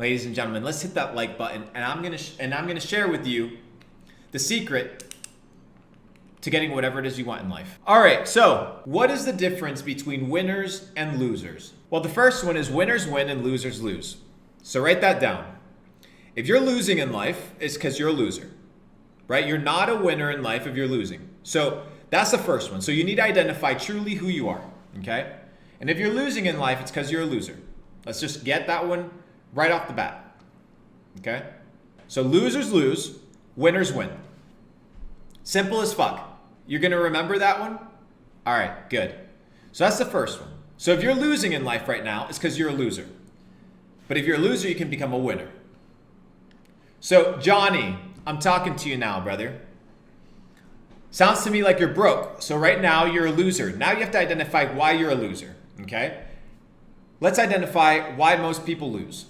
Ladies and gentlemen, let's hit that like button, and I'm gonna share with you the secret to getting whatever it is you want in life. All right, so what is the difference between winners and losers? Well, the first one is winners win and losers lose. So write that down. If you're losing in life, it's because you're a loser, right? You're not a winner in life if you're losing. So that's the first one. So you need to identify truly who you are, okay? And if you're losing in life, it's because you're a loser. Let's just get that one right off the bat, okay? So losers lose, winners win. Simple as fuck. You're gonna remember that one? All right, good. So that's the first one. So if you're losing in life right now, it's because you're a loser. But if you're a loser, you can become a winner. So Johnny, I'm talking to you now, brother. Sounds to me like you're broke. So right now you're a loser. Now you have to identify why you're a loser, okay? Let's identify why most people lose.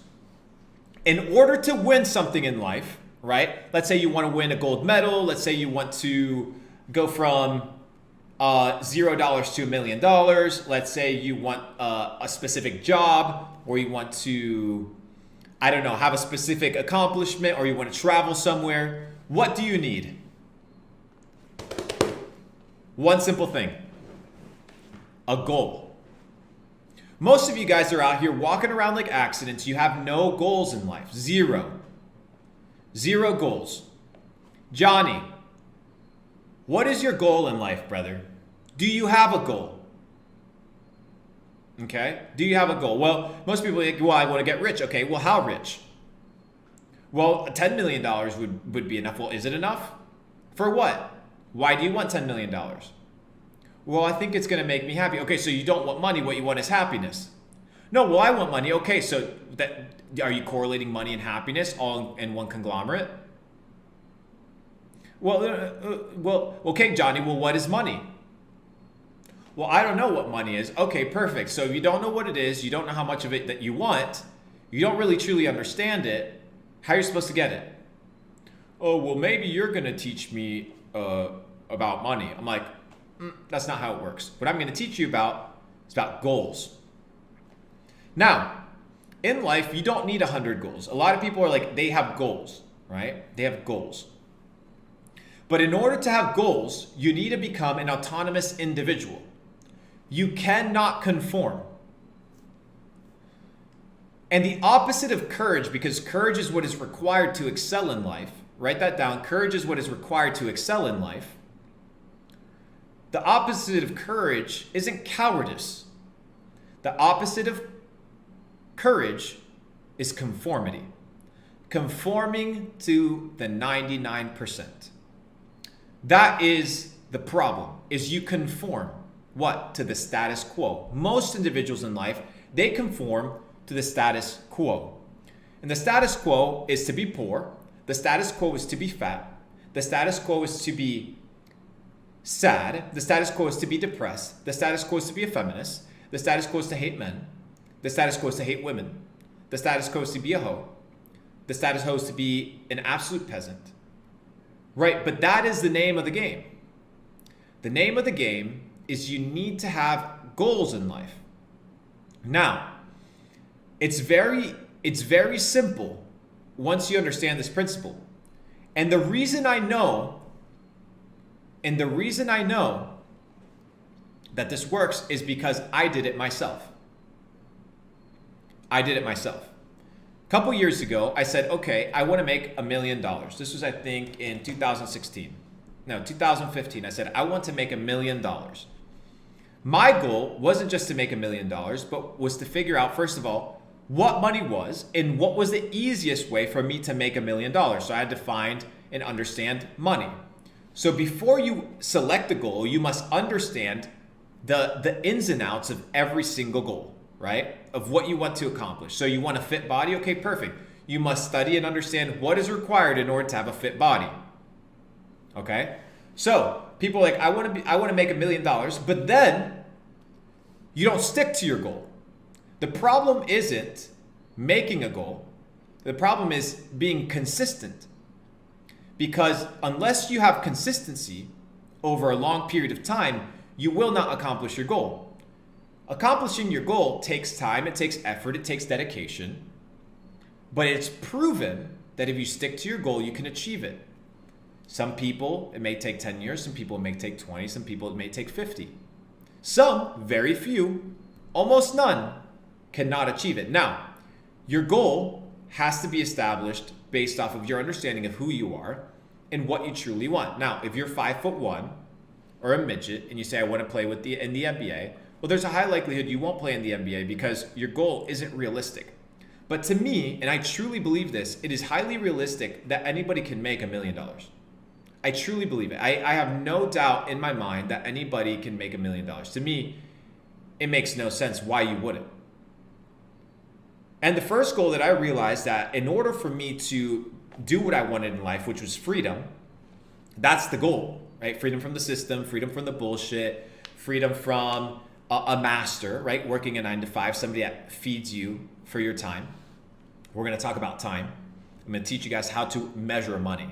In order to win something in life, right? Let's say you want to win a gold medal. Let's say you want to go from $0 to $1 million. Let's say you want a specific job, or you want to, I don't know, have a specific accomplishment, or you want to travel somewhere. What do you need? One simple thing: a goal. Most of you guys are out here walking around like accidents. You have no goals in life. Zero goals. Johnny, what is your goal in life, brother? Do you have a goal? Okay, do you have a goal? Well, most people are like, well, I want to get rich. Okay, well, how rich? Well, $10 million would be enough. Well, is it enough? For what? Why do you want $10 million? Well, I think it's going to make me happy. Okay, so you don't want money. What you want is happiness. No, well, I want money. Okay, so are you correlating money and happiness all in one conglomerate? Well, okay, Johnny, well, what is money? Well, I don't know what money is. Okay, perfect. So if you don't know what it is, you don't know how much of it that you want, you don't really truly understand it, how are you supposed to get it? Oh, well, maybe you're going to teach me about money. I'm like, that's not how it works. What I'm going to teach you about is about goals. Now, in life, you don't need 100 goals. A lot of people are like, they have goals, right? They have goals. But in order to have goals, you need to become an autonomous individual. You cannot conform. And the opposite of courage, because courage is what is required to excel in life. Write that down. Courage is what is required to excel in life. The opposite of courage isn't cowardice. The opposite of courage is conformity. Conforming to the 99%. That is the problem, is you conform what? To the status quo. Most individuals in life, they conform to the status quo. And the status quo is to be poor. The status quo is to be fat. The status quo is to be sad. The status quo is to be depressed. The status quo is to be a feminist. The status quo is to hate men. The status quo is to hate women. The status quo is to be a hoe. The status quo is to be an absolute peasant. Right, but that is the name of the game. The name of the game is you need to have goals in life. Now, it's very simple once you understand this principle. And the reason I know that this works is because I did it myself. A couple years ago, I said, okay, I want to make $1 million. This was, I think, in 2015. I said, I want to make $1 million. My goal wasn't just to make $1 million, but was to figure out, first of all, what money was and what was the easiest way for me to make $1 million. So I had to find and understand money. So before you select a goal, you must understand the ins and outs of every single goal, right? Of what you want to accomplish. So you want a fit body? Okay, perfect. You must study and understand what is required in order to have a fit body. Okay? So people are like, I want to make $1 million, but then you don't stick to your goal. The problem isn't making a goal. The problem is being consistent. Because unless you have consistency over a long period of time, you will not accomplish your goal. Accomplishing your goal takes time, it takes effort, it takes dedication. But it's proven that if you stick to your goal, you can achieve it. Some people, it may take 10 years. Some people, it may take 20. Some people, it may take 50. Some, very few, almost none, cannot achieve it. Now, your goal has to be established based off of your understanding of who you are and what you truly want. Now, if you're 5'1" or a midget and you say, I want to play in the NBA, well, there's a high likelihood you won't play in the NBA because your goal isn't realistic. But to me, and I truly believe this, it is highly realistic that anybody can make $1 million. I truly believe it. I have no doubt in my mind that anybody can make $1 million. To me, it makes no sense why you wouldn't. And the first goal that I realized that in order for me to do what I wanted in life, which was freedom, that's the goal, right? Freedom from the system, freedom from the bullshit, freedom from a master, right? Working a 9-to-5, somebody that feeds you for your time. We're going to talk about time. I'm going to teach you guys how to measure money.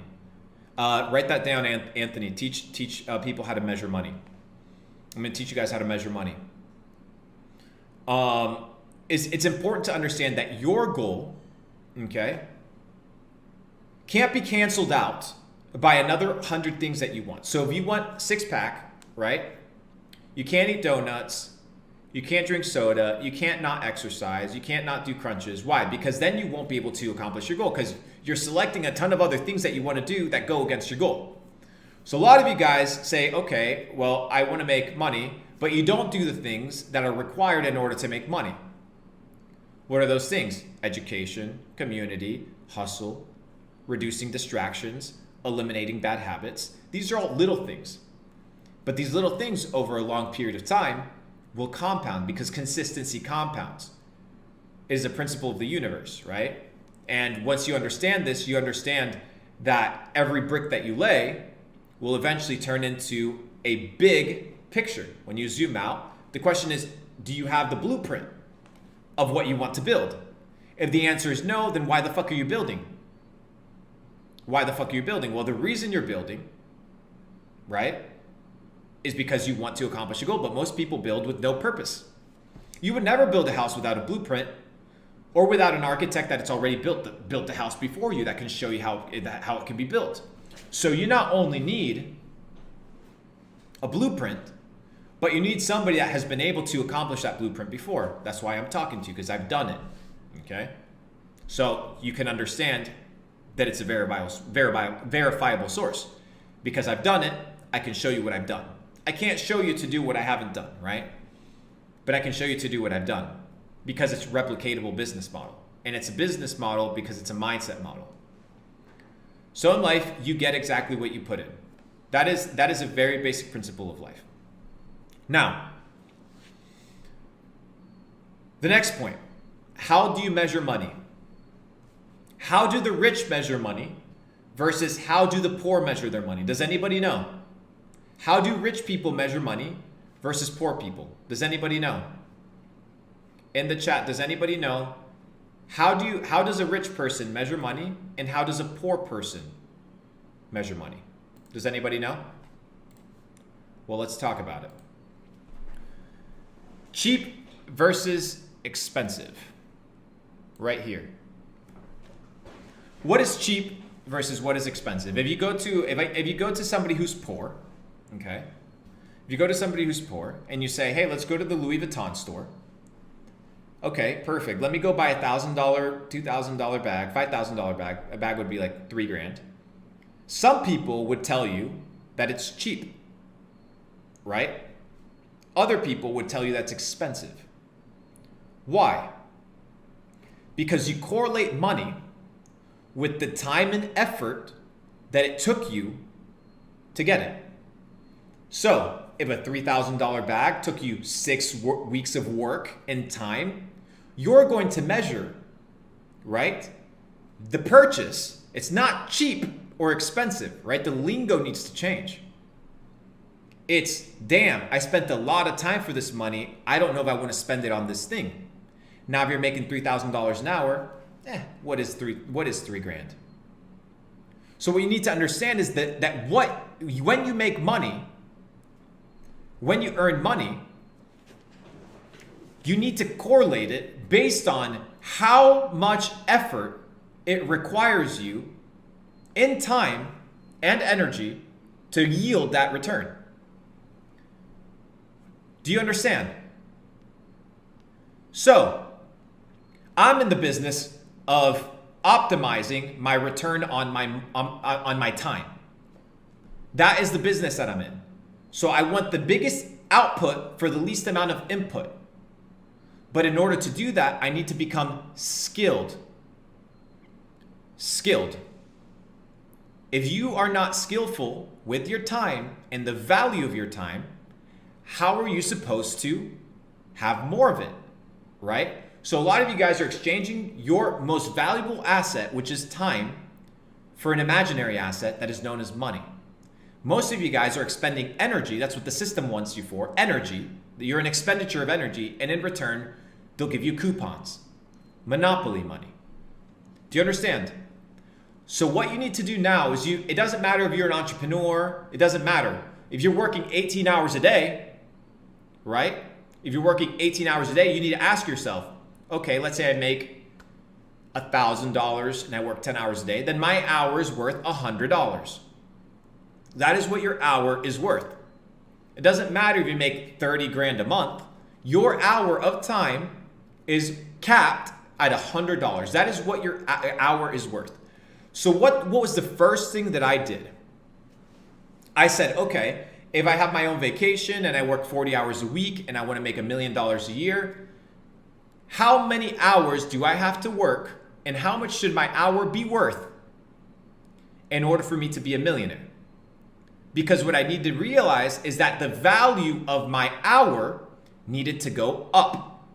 Write that down, Anthony. Teach people how to measure money. I'm going to teach you guys how to measure money. It's important to understand that your goal, okay, can't be canceled out by another 100 things that you want. So if you want 6-pack, right? You can't eat donuts. You can't drink soda. You can't not exercise. You can't not do crunches. Why? Because then you won't be able to accomplish your goal because you're selecting a ton of other things that you want to do that go against your goal. So a lot of you guys say, okay, well, I want to make money, but you don't do the things that are required in order to make money. What are those things? Education, community, hustle, reducing distractions, eliminating bad habits. These are all little things. But these little things over a long period of time will compound because consistency compounds. It is a principle of the universe, right? And once you understand this, you understand that every brick that you lay will eventually turn into a big picture. When you zoom out, the question is, do you have the blueprint of what you want to build? If the answer is no, then why the fuck are you building? Why the fuck are you building? Well, the reason you're building, right, is because you want to accomplish a goal, but most people build with no purpose. You would never build a house without a blueprint or without an architect that it's already built the house before you that can show you how it can be built. So you not only need a blueprint, but you need somebody that has been able to accomplish that blueprint before. That's why I'm talking to you, because I've done it, okay? So you can understand that it's a verifiable source. Because I've done it, I can show you what I've done. I can't show you to do what I haven't done, right? But I can show you to do what I've done because it's a replicatable business model. And it's a business model because it's a mindset model. So in life, you get exactly what you put in. That is a very basic principle of life. Now, the next point, how do you measure money? How do the rich measure money versus how do the poor measure their money? Does anybody know? How do rich people measure money versus poor people? Does anybody know? In the chat, does anybody know? How does a rich person measure money and how does a poor person measure money? Does anybody know? Well, let's talk about it. Cheap versus expensive. Right here. What is cheap versus what is expensive? If you go to somebody who's poor, okay? If you go to somebody who's poor and you say, hey, let's go to the Louis Vuitton store. Okay, perfect. Let me go buy $1,000, $2,000 bag, $5,000 bag. A bag would be like $3,000. Some people would tell you that it's cheap, right? Other people would tell you that's expensive. Why? Because you correlate money with the time and effort that it took you to get it. So if a $3,000 bag took you 6 weeks of work and time, you're going to measure, right, the purchase. It's not cheap or expensive, right? The lingo needs to change. It's, damn, I spent a lot of time for this money. I don't know if I want to spend it on this thing. Now, if you're making $3,000 an hour, what is $3,000? So what you need to understand is that when you make money, when you earn money, you need to correlate it based on how much effort it requires you in time and energy to yield that return. Do you understand? So, I'm in the business of optimizing my return on my time. That is the business that I'm in. So I want the biggest output for the least amount of input. But in order to do that, I need to become skilled. Skilled. If you are not skillful with your time and the value of your time, how are you supposed to have more of it, right? So a lot of you guys are exchanging your most valuable asset, which is time, for an imaginary asset that is known as money. Most of you guys are expending energy. That's what the system wants you for, energy. You're an expenditure of energy, and in return, they'll give you coupons, monopoly money. Do you understand? So what you need to do now is it doesn't matter if you're an entrepreneur. It doesn't matter. If you're working 18 hours a day, right? If you're working 18 hours a day, you need to ask yourself, okay, let's say I make $1,000 and I work 10 hours a day, then my hour is worth $100. That is what your hour is worth. It doesn't matter if you make 30 grand a month. Your hour of time is capped at $100. That is what your hour is worth. So what was the first thing that I did? I said, okay, if I have my own vacation and I work 40 hours a week and I want to make $1 million a year, how many hours do I have to work and how much should my hour be worth in order for me to be a millionaire? Because what I need to realize is that the value of my hour needed to go up.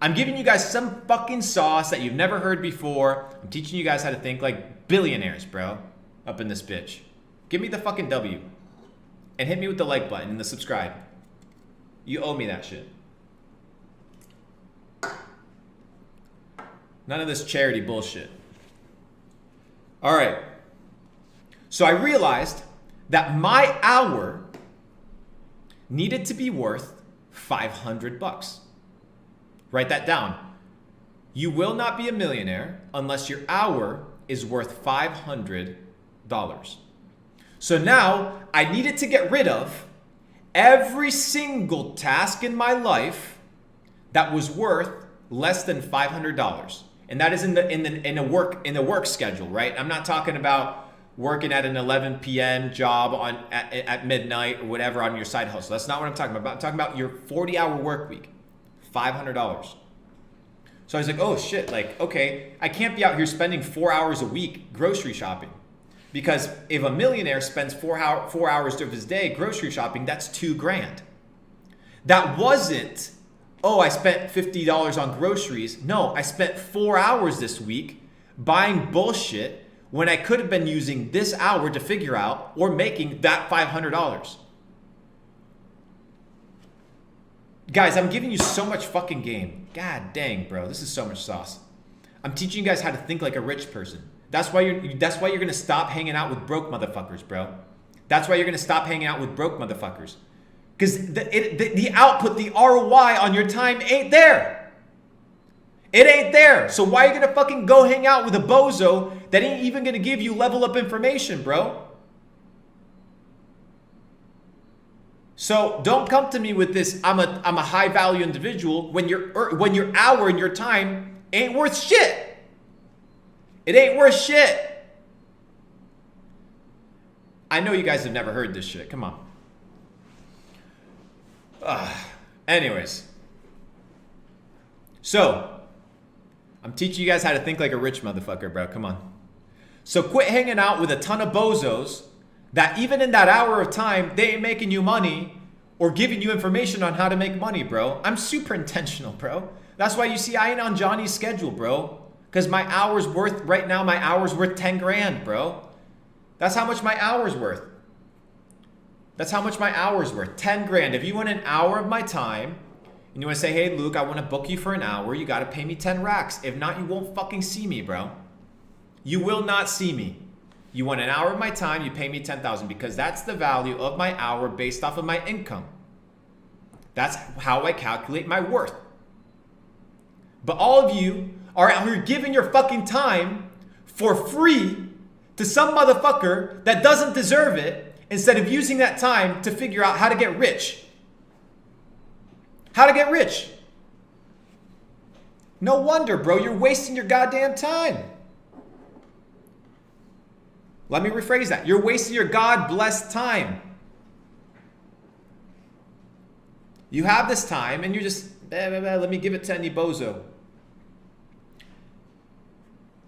I'm giving you guys some fucking sauce that you've never heard before. I'm teaching you guys how to think like billionaires, bro, up in this bitch. Give me the fucking W and hit me with the like button and the subscribe. You owe me that shit. None of this charity bullshit. All right. So I realized that my hour needed to be worth $500. Write that down. You will not be a millionaire unless your hour is worth $500. So now I needed to get rid of every single task in my life that was worth less than $500. And that is in the work schedule, right? I'm not talking about working at an 11 p.m. job at midnight or whatever on your side hustle. That's not what I'm talking about. I'm talking about your 40-hour work week, $500. So I was like, oh shit, like, okay, I can't be out here spending 4 hours a week grocery shopping. Because if a millionaire spends 4 hours of his day grocery shopping, that's $2,000. That wasn't, oh, I spent $50 on groceries. No, I spent 4 hours this week buying bullshit when I could have been using this hour to figure out or making that $500. Guys, I'm giving you so much fucking game. God dang, bro. This is so much sauce. I'm teaching you guys how to think like a rich person. That's why you're going to stop hanging out with broke motherfuckers, bro. That's why you're going to stop hanging out with broke motherfuckers. Because the output, the ROI on your time ain't there. It ain't there. So why are you going to fucking go hang out with a bozo that ain't even going to give you level up information, bro? So don't come to me with this, I'm a high value individual when your hour and your time ain't worth shit. It ain't worth shit. I know you guys have never heard this shit. Come on. Anyways. So I'm teaching you guys how to think like a rich motherfucker, bro. Come on. So quit hanging out with a ton of bozos that even in that hour of time, they ain't making you money or giving you information on how to make money, bro. I'm super intentional, bro. That's why you see I ain't on Johnny's schedule, bro. Because my hour's worth, right now, my hour's worth $10,000, bro. That's how much my hour's worth. That's how much my hour's worth, $10,000. If you want an hour of my time, and you want to say, hey, Luke, I want to book you for an hour. You got to pay me 10 racks. If not, you won't fucking see me, bro. You will not see me. You want an hour of my time, you pay me 10,000 because that's the value of my hour based off of my income. That's how I calculate my worth. But all of you are out here giving your fucking time for free to some motherfucker that doesn't deserve it instead of using that time to figure out how to get rich. How to get rich. No wonder, bro, you're wasting your goddamn time. Let me rephrase that. You're wasting your God-blessed time. You have this time and you're just, let me give it to any bozo.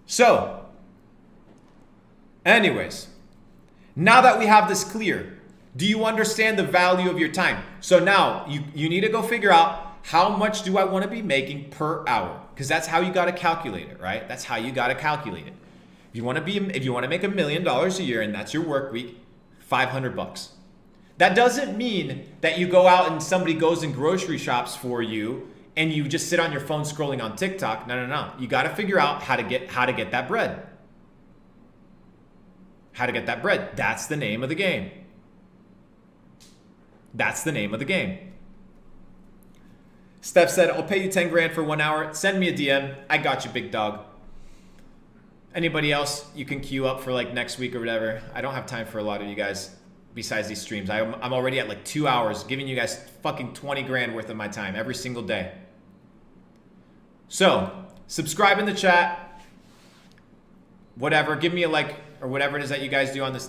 So, anyways, now that we have this clear, do you understand the value of your time? So now you need to go figure out, how much do I want to be making per hour? Because that's how you got to calculate it, right? That's how you got to calculate it. If you want to make $1 million a year and that's your work week, $500. That doesn't mean that you go out and somebody goes and grocery shops for you and you just sit on your phone scrolling on TikTok. No. You got to figure out how to get that bread. How to get that bread. That's the name of the game. That's the name of the game. Steph said, I'll pay you 10 grand for 1 hour. Send me a DM. I got you, big dog. Anybody else you can queue up for like next week or whatever. I don't have time for a lot of you guys besides these streams. I'm already at like 2 hours giving you guys fucking 20 grand worth of my time every single day. So subscribe in the chat. Whatever. Give me a like or whatever it is that you guys do on this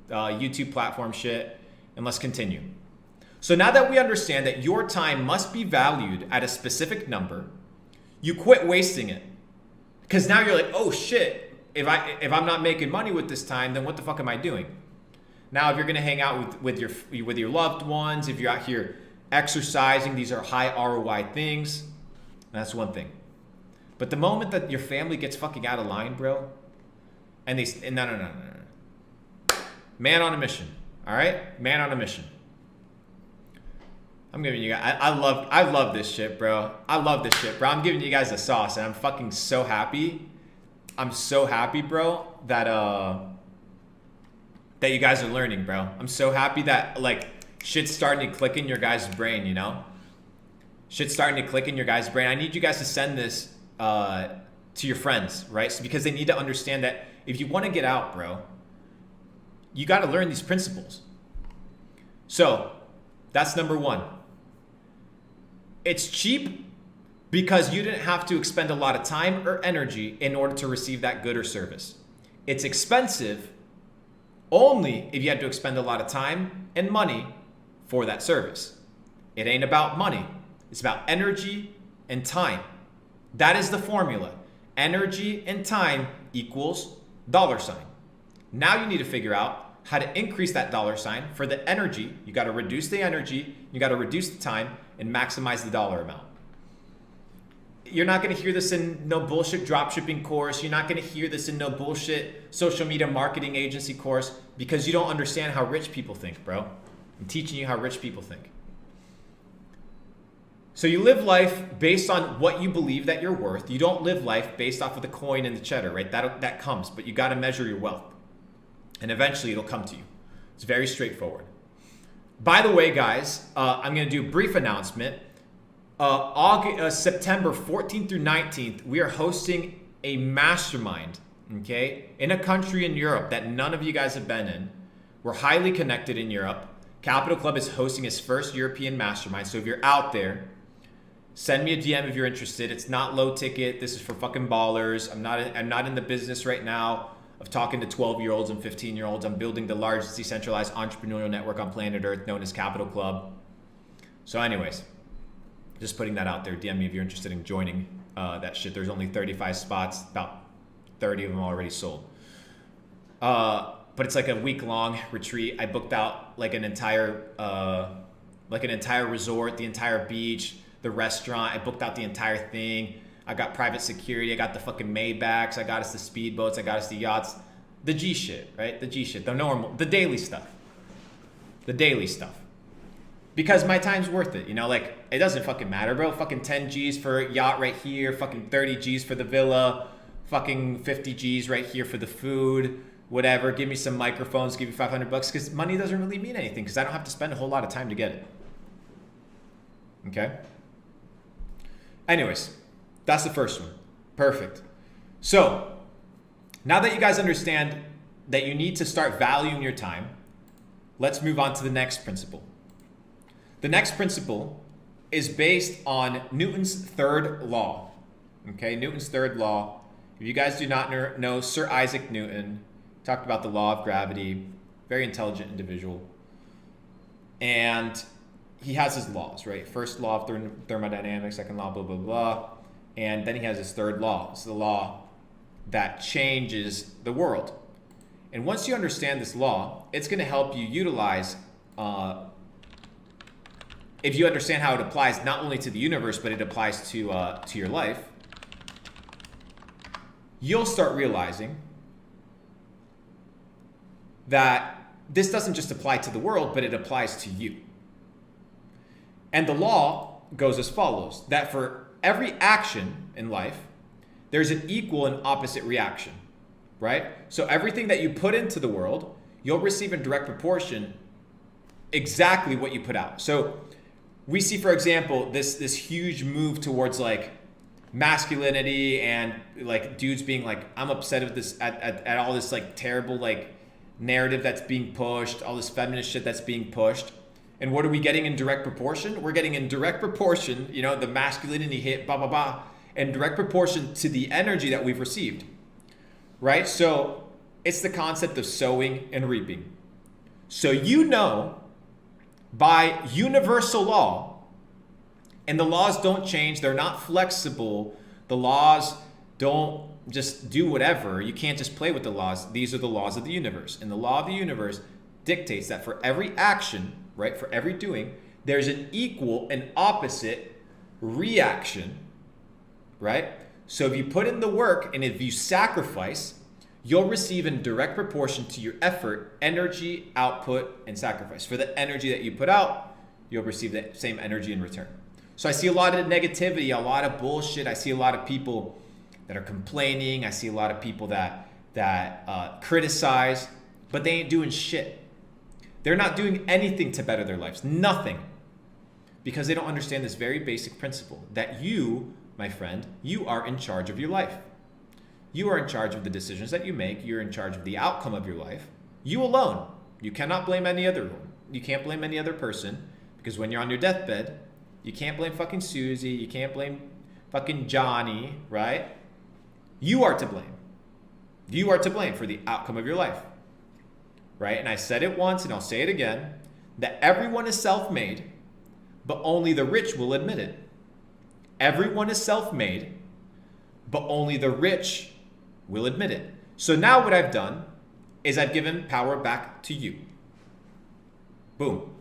YouTube platform shit. And let's continue. So now that we understand that your time must be valued at a specific number, you quit wasting it. Because now you're like, oh shit, if I'm not making money with this time, then what the fuck am I doing? Now, if you're gonna hang out with your loved ones, if you're out here exercising, these are high ROI things, that's one thing. But the moment that your family gets fucking out of line, bro, and no. Man on a mission, all right? Man on a mission. I'm giving you guys, I love this shit, bro. I love this shit, bro. I'm giving you guys the sauce and I'm fucking so happy. I'm so happy, bro, that you guys are learning, bro. I'm so happy that like shit's starting to click in your guys' brain, you know? Shit's starting to click in your guys' brain. I need you guys to send this to your friends, right? So because they need to understand that if you want to get out, bro, you got to learn these principles. So that's number one. It's cheap because you didn't have to expend a lot of time or energy in order to receive that good or service. It's expensive only if you had to expend a lot of time and money for that service. It ain't about money. It's about energy and time. That is the formula. Energy and time equals $. Now you need to figure out how to increase that $. For the energy, you got to reduce the energy, you got to reduce the time, and maximize the dollar amount. You're not going to hear this in no bullshit dropshipping course. You're not going to hear this in no bullshit social media marketing agency course because you don't understand how rich people think, bro. I'm teaching you how rich people think. So you live life based on what you believe that you're worth. You don't live life based off of the coin and the cheddar, right? That comes, but you got to measure your wealth. And eventually it'll come to you. It's very straightforward. By the way, guys, I'm going to do a brief announcement. September 14th through 19th, we are hosting a mastermind, okay, in a country in Europe that none of you guys have been in. We're highly connected in Europe. Capital Club is hosting its first European mastermind. So if you're out there, send me a DM if you're interested. It's not low ticket. This is for fucking ballers. I'm not in the business right now of talking to 12-year-olds and 15-year-olds. I'm building the largest decentralized entrepreneurial network on planet Earth known as Capital Club. So anyways, just putting that out there. DM me if you're interested in joining that shit. There's only 35 spots, about 30 of them already sold. But it's like a week-long retreat. I booked out like an entire resort, the entire beach, the restaurant. I booked out the entire thing. I got private security. I got the fucking Maybachs. I got us the speedboats. I got us the yachts. The G shit, right? The G shit. The normal, the daily stuff. The daily stuff. Because my time's worth it, you know? Like, it doesn't fucking matter, bro. Fucking 10 G's for a yacht right here. Fucking 30 G's for the villa. Fucking 50 G's right here for the food. Whatever. Give me some microphones. Give you $500. Because money doesn't really mean anything. Because I don't have to spend a whole lot of time to get it. Okay? Anyways. That's the first one. Perfect. So, Now that you guys understand that you need to start valuing your time, let's move on to the next principle. The next principle is based on Newton's third law. Okay, Newton's third law. If you guys do not know Sir Isaac Newton, talked about the law of gravity, very intelligent individual. And he has his laws, right? First law of thermodynamics, second law, blah, blah, blah. And then he has his third law. It's the law that changes the world. And once you understand this law, it's going to help you utilize, if you understand how it applies not only to the universe, but it applies to your life, you'll start realizing that this doesn't just apply to the world, but it applies to you. And the law goes as follows, that for every action in life, there's an equal and opposite reaction, right? So everything that you put into the world, you'll receive in direct proportion exactly what you put out. So we see, for example, this huge move towards like masculinity and like dudes being like, I'm upset at this at all this like terrible like narrative that's being pushed, all this feminist shit that's being pushed. And what are we getting in direct proportion? We're getting in direct proportion, you know, the masculinity hit, blah, blah, blah, in direct proportion to the energy that we've received, right? So it's the concept of sowing and reaping. So you know, by universal law, and the laws don't change, they're not flexible, the laws don't just do whatever, you can't just play with the laws, these are the laws of the universe. And the law of the universe dictates that for every action, right, for every doing, there's an equal and opposite reaction, right? So if you put in the work and if you sacrifice, you'll receive in direct proportion to your effort, energy, output, and sacrifice. For the energy that you put out, you'll receive the same energy in return. So I see a lot of negativity, a lot of bullshit. I see a lot of people that are complaining. I see a lot of people that criticize, but they ain't doing shit. They're not doing anything to better their lives, nothing, because they don't understand this very basic principle that you, my friend, you are in charge of your life. You are in charge of the decisions that you make. You're in charge of the outcome of your life. You alone. You cannot blame any other one. You can't blame any other person, because when you're on your deathbed, you can't blame fucking Susie. You can't blame fucking Johnny, right? You are to blame. You are to blame for the outcome of your life. Right? And I said it once and I'll say it again, that everyone is self-made, but only the rich will admit it. Everyone is self-made, but only the rich will admit it. So now what I've done is I've given power back to you. Boom.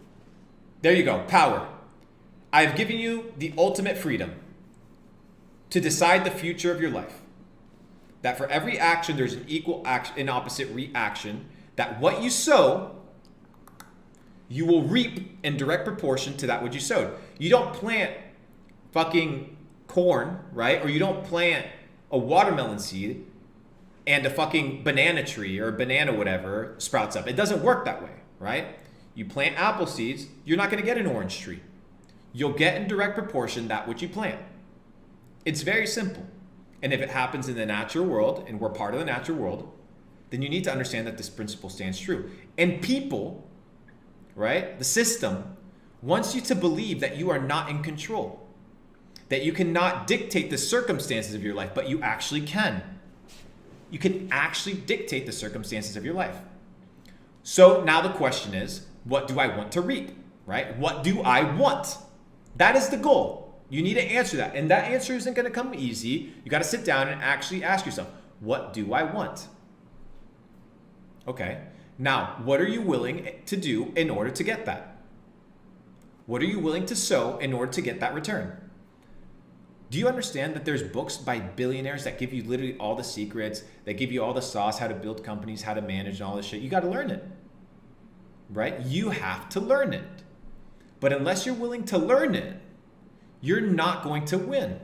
There you go, power. I've given you the ultimate freedom to decide the future of your life. That for every action, there's an equal and opposite reaction. That what you sow, you will reap in direct proportion to that which you sowed. You don't plant fucking corn, right? Or you don't plant a watermelon seed and a fucking banana tree or a banana whatever sprouts up. It doesn't work that way, right? You plant apple seeds, you're not going to get an orange tree. You'll get in direct proportion that which you plant. It's very simple. And if it happens in the natural world, and we're part of the natural world, then you need to understand that this principle stands true. And people, right, the system, wants you to believe that you are not in control, that you cannot dictate the circumstances of your life, but you actually can. You can actually dictate the circumstances of your life. So now the question is, what do I want to reap, right? What do I want? That is the goal. You need to answer that. And that answer isn't going to come easy. You got to sit down and actually ask yourself, what do I want? Okay, now what are you willing to do in order to get that? What are you willing to sow in order to get that return? Do you understand that there's books by billionaires that give you literally all the secrets, that give you all the sauce, how to build companies, how to manage and all this shit? You got to learn it, right? You have to learn it. But unless you're willing to learn it, you're not going to win.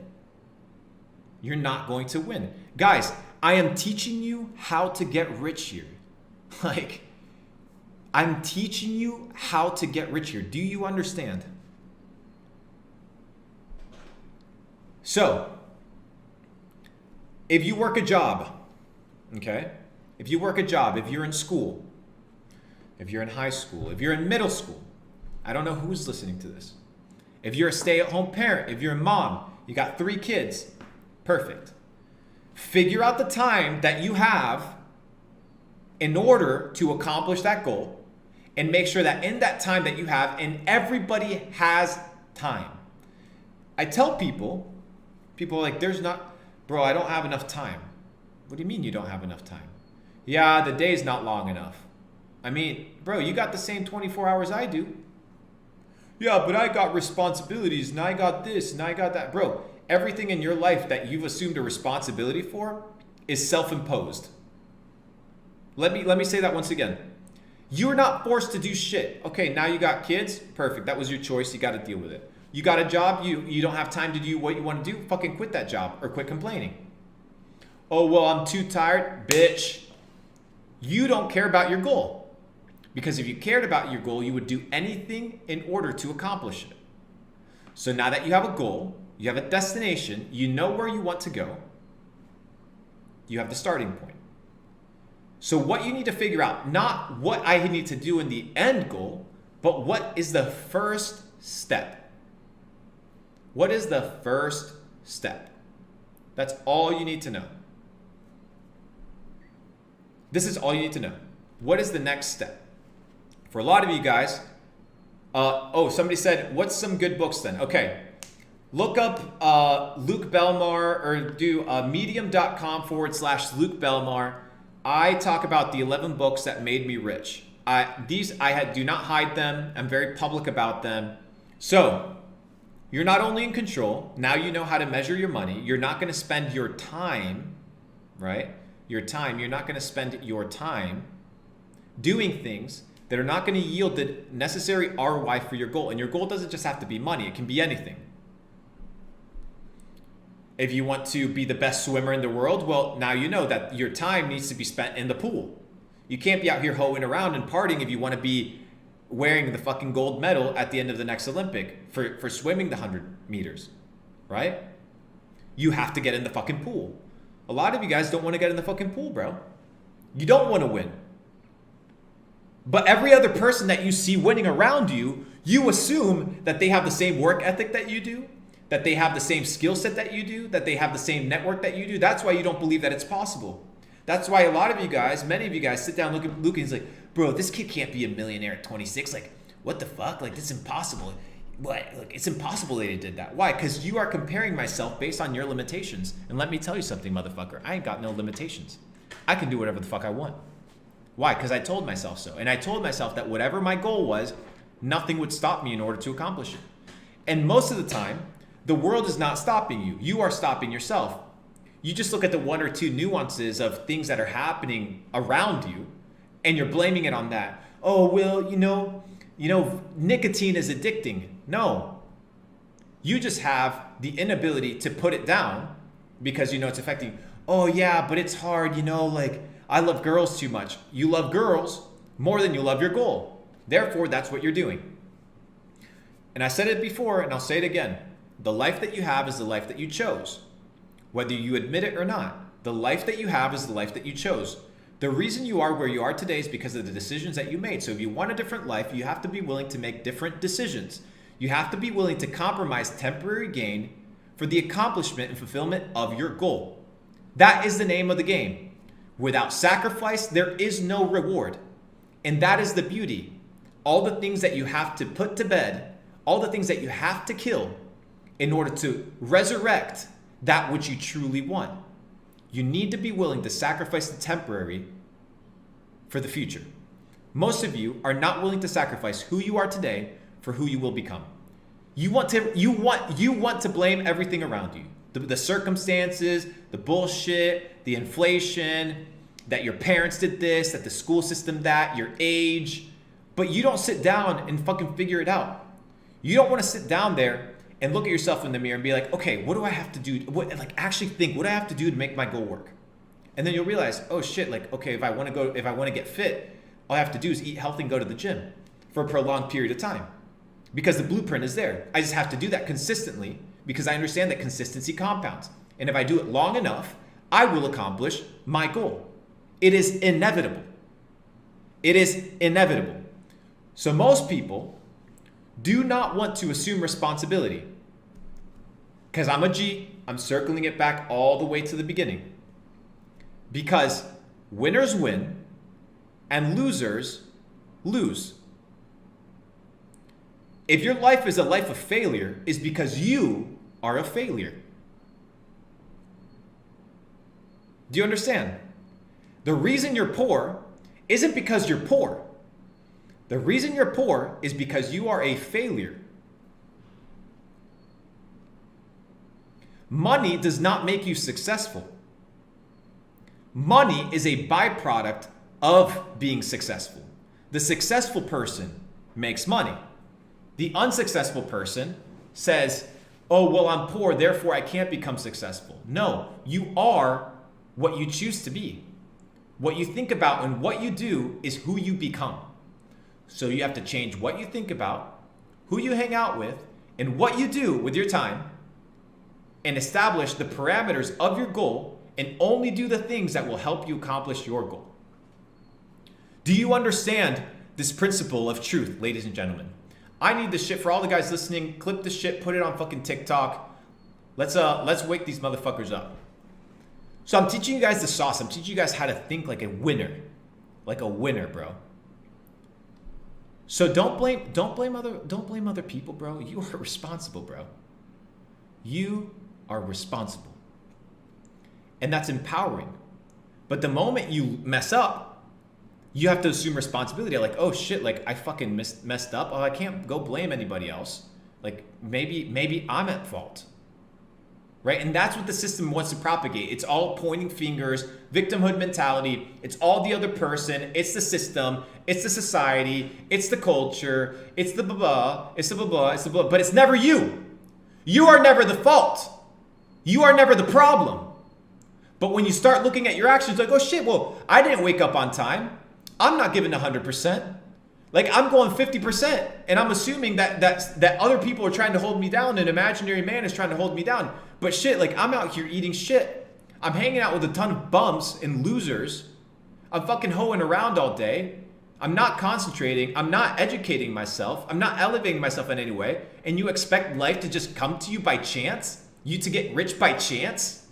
You're not going to win. Guys, I am teaching you how to get rich here. Like, I'm teaching you how to get rich here. Do you understand? So, if you work a job, okay? If you work a job, if you're in school, if you're in high school, if you're in middle school, I don't know who's listening to this. If you're a stay-at-home parent, if you're a mom, you got 3 kids, perfect. Figure out the time that you have in order to accomplish that goal, and make sure that in that time that you have, and everybody has time. I tell people are like, bro, I don't have enough time. What do you mean you don't have enough time? Yeah, the day's not long enough. I mean, bro, you got the same 24 hours I do. Yeah, but I got responsibilities, and I got this, and I got that. Bro, everything in your life that you've assumed a responsibility for is self-imposed. Let me say that once again. You're not forced to do shit. Okay, now you got kids, perfect. That was your choice, you gotta deal with it. You got a job, you don't have time to do what you want to do, fucking quit that job or quit complaining. Oh, well, I'm too tired. Bitch, you don't care about your goal. Because if you cared about your goal, you would do anything in order to accomplish it. So now that you have a goal, you have a destination, you know where you want to go, you have the starting point. So what you need to figure out, not what I need to do in the end goal, but what is the first step? What is the first step? That's all you need to know. This is all you need to know. What is the next step? For a lot of you guys, somebody said, what's some good books then? Okay, look up Luke Belmar, or do medium.com/Luke Belmar. I talk about the 11 books that made me rich. Do not hide them. I'm very public about them. So you're not only in control, now you know how to measure your money. You're not going to spend your time, right? You're not going to spend your time doing things that are not going to yield the necessary ROI for your goal. And your goal doesn't just have to be money. It can be anything. If you want to be the best swimmer in the world, well, now you know that your time needs to be spent in the pool. You can't be out here hoeing around and partying if you want to be wearing the fucking gold medal at the end of the next Olympic for swimming the 100 meters, right? You have to get in the fucking pool. A lot of you guys don't want to get in the fucking pool, bro. You don't want to win. But every other person that you see winning around you, you assume that they have the same work ethic that you do, that they have the same skill set that you do, that they have the same network that you do. That's why you don't believe that it's possible. That's why a lot of you guys, many of you guys sit down, look at Luke, and he's like, bro, this kid can't be a millionaire at 26. Like, what the fuck? Like, this is impossible. What? Like, it's impossible that he did that. Why? Because you are comparing myself based on your limitations. And let me tell you something, motherfucker. I ain't got no limitations. I can do whatever the fuck I want. Why? Because I told myself so. And I told myself that whatever my goal was, nothing would stop me in order to accomplish it. And most of the time, the world is not stopping you. You are stopping yourself. You just look at the 1 or 2 nuances of things that are happening around you, and you're blaming it on that. Oh, well, you know, nicotine is addicting. No. You just have the inability to put it down because you know it's affecting. Oh, yeah, but it's hard, like, I love girls too much. You love girls more than you love your goal. Therefore, that's what you're doing. And I said it before, and I'll say it again. The life that you have is the life that you chose. Whether you admit it or not, the life that you have is the life that you chose. The reason you are where you are today is because of the decisions that you made. So if you want a different life, you have to be willing to make different decisions. You have to be willing to compromise temporary gain for the accomplishment and fulfillment of your goal. That is the name of the game. Without sacrifice, there is no reward. And that is the beauty. All the things that you have to put to bed, all the things that you have to kill in order to resurrect that which you truly want. You need to be willing to sacrifice the temporary for the future. Most of you are not willing to sacrifice who you are today for who you will become. You want to blame everything around you. The circumstances, the bullshit, the inflation, that your parents did this, that the school system that, your age, but you don't sit down and fucking figure it out. You don't want to sit down there and look at yourself in the mirror and be like, okay, what do I have to do? Actually think, what do I have to do to make my goal work? And then you'll realize, oh shit, like, okay, if I want to get fit, all I have to do is eat healthy and go to the gym for a prolonged period of time because the blueprint is there. I just have to do that consistently because I understand that consistency compounds. And if I do it long enough, I will accomplish my goal. It is inevitable. It is inevitable. So most people do not want to assume responsibility. Because I'm a G, I'm circling it back all the way to the beginning. Because winners win and losers lose. If your life is a life of failure, it's because you are a failure. Do you understand? The reason you're poor isn't because you're poor. The reason you're poor is because you are a failure. Money does not make you successful. Money is a byproduct of being successful. The successful person makes money. The unsuccessful person says, oh, well, I'm poor, therefore I can't become successful. No, you are what you choose to be. What you think about and what you do is who you become. So you have to change what you think about, who you hang out with, and what you do with your time, and establish the parameters of your goal and only do the things that will help you accomplish your goal. Do you understand this principle of truth, ladies and gentlemen? I need this shit for all the guys listening. Clip this shit, put it on fucking TikTok. Let's wake these motherfuckers up. So I'm teaching you guys the sauce. I'm teaching you guys how to think like a winner. Like a winner, bro. So don't blame other people, bro. You are responsible, bro. You are responsible. And that's empowering. But the moment you mess up, you have to assume responsibility. Like, oh shit, like I fucking messed up. Oh, I can't go blame anybody else. Like maybe I'm at fault. Right? And that's what the system wants to propagate. It's all pointing fingers, victimhood mentality. It's all the other person. It's the system. It's the society. It's the culture. It's the blah, it's the blah, it's the blah. But it's never you. You are never the fault. You are never the problem. But when you start looking at your actions like, oh shit, well, I didn't wake up on time. I'm not giving 100%. Like I'm going 50%, and I'm assuming that other people are trying to hold me down. An imaginary man is trying to hold me down. But shit, like I'm out here eating shit. I'm hanging out with a ton of bums and losers. I'm fucking hoeing around all day. I'm not concentrating. I'm not educating myself. I'm not elevating myself in any way. And you expect life to just come to you by chance? You to get rich by chance?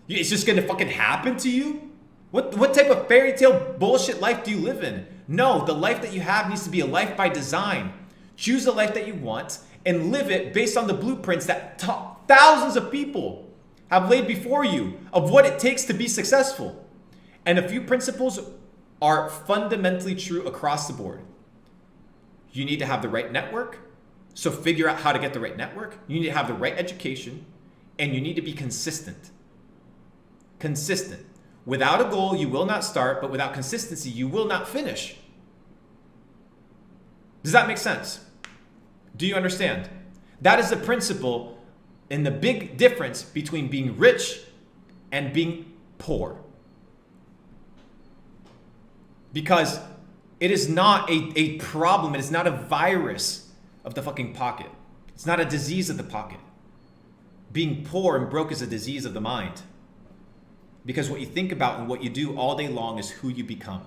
It's just gonna fucking happen to you? What type of fairy tale bullshit life do you live in? No, the life that you have needs to be a life by design. Choose the life that you want and live it based on the blueprints that thousands of people have laid before you of what it takes to be successful. And a few principles are fundamentally true across the board. You need to have the right network, so figure out how to get the right network. You need to have the right education, and you need to be consistent. Consistent. Without a goal, you will not start, but without consistency, you will not finish. Does that make sense? Do you understand? That is the principle and the big difference between being rich and being poor. Because it is not a problem, it is not a virus of the fucking pocket. It's not a disease of the pocket. Being poor and broke is a disease of the mind. Because what you think about and what you do all day long is who you become.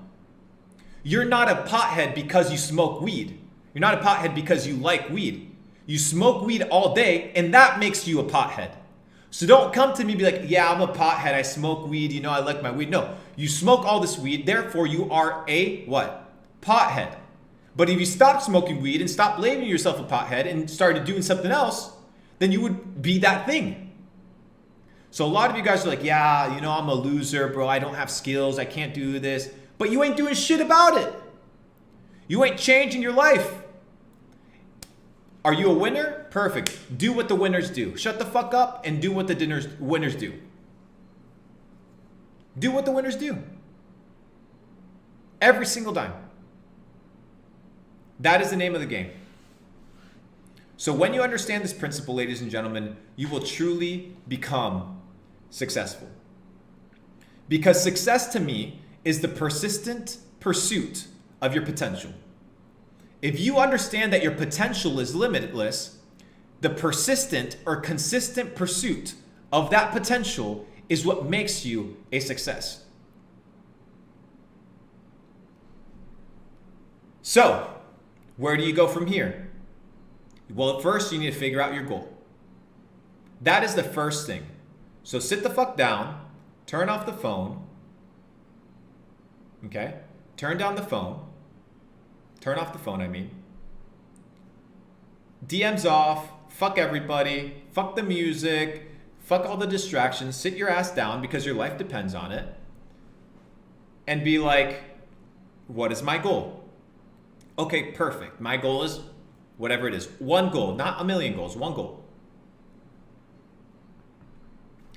You're not a pothead because you smoke weed. You're not a pothead because you like weed. You smoke weed all day, and that makes you a pothead. So don't come to me and be like, yeah, I'm a pothead. I smoke weed. You know, I like my weed. No, you smoke all this weed. Therefore, you are a what? Pothead. But if you stopped smoking weed and stopped labeling yourself a pothead and started doing something else, then you would be that thing. So a lot of you guys are like, yeah, you know, I'm a loser, bro. I don't have skills. I can't do this. But you ain't doing shit about it. You ain't changing your life. Are you a winner? Perfect. Do what the winners do. Shut the fuck up and do what the winners do. Do what the winners do. Every single time. That is the name of the game. So when you understand this principle, ladies and gentlemen, you will truly become successful. Because success to me is the persistent pursuit of your potential. If you understand that your potential is limitless, the persistent or consistent pursuit of that potential is what makes you a success. So, where do you go from here? Well, at first, you need to figure out your goal. That is the first thing. So sit the fuck down, turn off the phone, okay? Turn down the phone. Turn off the phone, I mean. DMs off, fuck everybody, fuck the music, fuck all the distractions, sit your ass down because your life depends on it, and be like, what is my goal? Okay, perfect. My goal is whatever it is. One goal, not a million goals, one goal.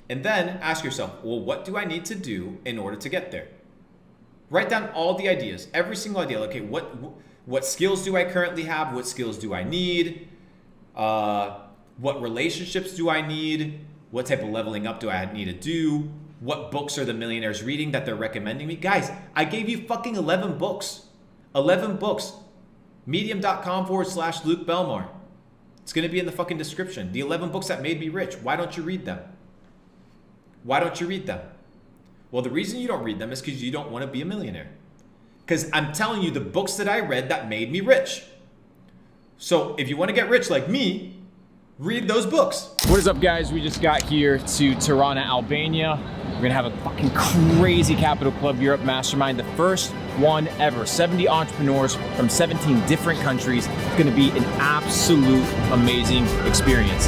And then ask yourself, well, what do I need to do in order to get there? Write down all the ideas, every single idea. Okay, what skills do I currently have? What skills do I need? What relationships do I need? What type of leveling up do I need to do? What books are the millionaires reading that they're recommending me? Guys, I gave you fucking 11 books. 11 books. Medium.com/Luke Belmar. It's going to be in the fucking description. The 11 books that made me rich. Why don't you read them? Why don't you read them? Well, the reason you don't read them is because you don't want to be a millionaire. Because I'm telling you the books that I read that made me rich. So if you want to get rich like me, read those books. What is up, guys? We just got here to Tirana, Albania. We're gonna have a fucking crazy Capital Club Europe Mastermind, the first one ever. 70 entrepreneurs from 17 different countries. It's gonna be an absolute amazing experience.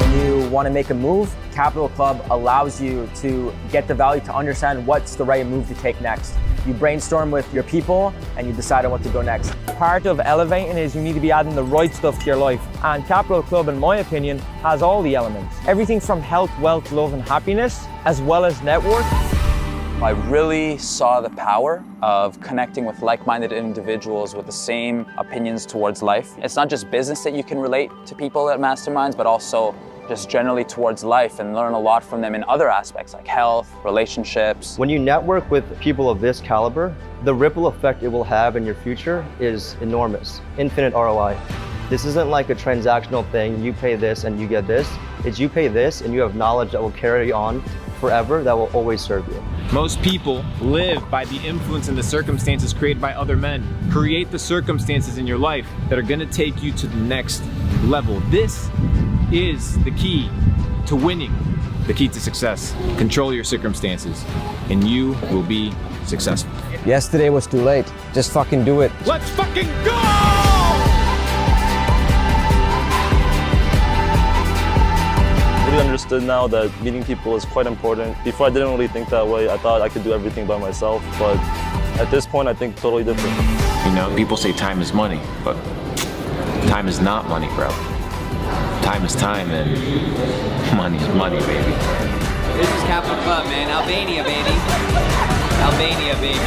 When you want to make a move, Capital Club allows you to get the value to understand what's the right move to take next. You brainstorm with your people and you decide on what to go next. Part of elevating is you need to be adding the right stuff to your life. And Capital Club, in my opinion, has all the elements. Everything from health, wealth, love, and happiness, as well as network. I really saw the power of connecting with like-minded individuals with the same opinions towards life. It's not just business that you can relate to people at masterminds, but also just generally towards life and learn a lot from them in other aspects like health, relationships. When you network with people of this caliber, the ripple effect it will have in your future is enormous, infinite ROI. This isn't like a transactional thing, you pay this and you get this. It's you pay this and you have knowledge that will carry on forever, that will always serve you. Most people live by the influence and the circumstances created by other men. Create the circumstances in your life that are gonna take you to the next level. This is the key to winning, the key to success. Control your circumstances and you will be successful. Yesterday was too late. Just fucking do it. Let's fucking go! I really understood now that meeting people is quite important. Before I didn't really think that way. I thought I could do everything by myself, but at this point I think totally different. You know, people say time is money, but time is not money, bro. Time is time and money is money, baby. This is Capital Club, man. Albania, baby. Albania, baby.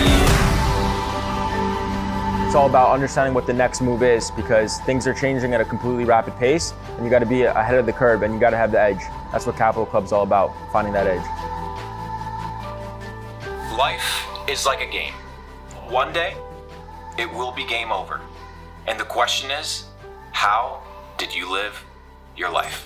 It's all about understanding what the next move is because things are changing at a completely rapid pace and you got to be ahead of the curve and you got to have the edge. That's what Capital Club's all about, finding that edge. Life is like a game. One day, it will be game over. And the question is, how did you live your life?